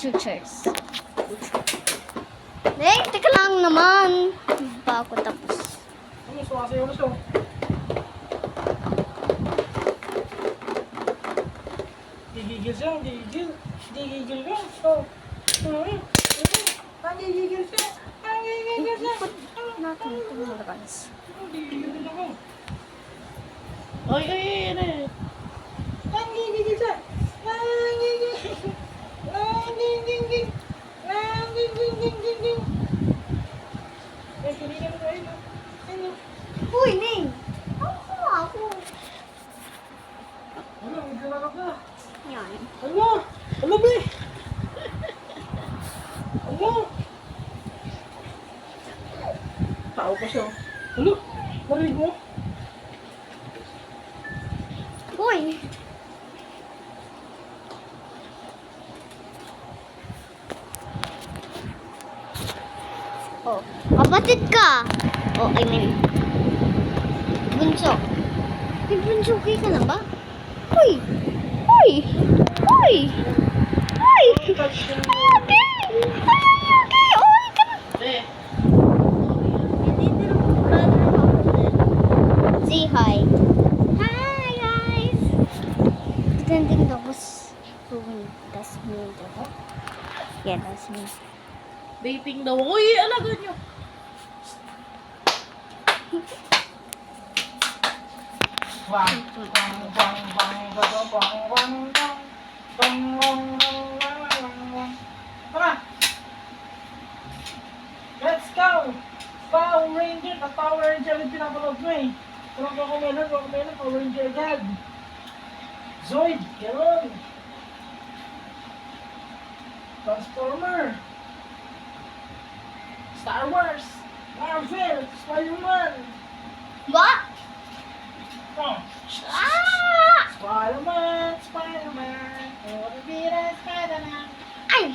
Chuchers. Teka lang naman. Hindi pa ako tapos. Ano, sumasayaw na siya. Gigigil siya, gigigil. Gigigil ka. Oh. Gigigil siya. Gigigil siya. Natin ito mga guys. Gigigil ako. Ay, ay. Gigigil siya. Gigigil. Eh, kanina mo tayo. Uy, Ning! Ako. Ano, maglalakad ka. Yan. Ano? Ano ba? Ano? Tao pa siya. Ano? Narinig mo? Uy! Oh, kapatid ka! Oh, I mean, bunso. May bunso ka na ba? Uy! Uy! Uy! Uy! Okay! Okay! Uy! Ka na! Say hi. Hi, guys! Ganding tapos. That's me. Yeah, that's me. Vaping daw. Uy, alaga nyo. Bang, bang, bang, bang, bang, bang, bang, bang, bang, bang, bang. Come on. Let's go. Power Ranger. Power Ranger yung pinapanood mo eh. Kung ako meron, Power Ranger agad. Zoid, gano'n. Transformer. Star Wars, Marvel, Spider-Man. What? Oh. Ah! Spider-Man, Spider-Man. I wanna be that Spider-Man. Ay!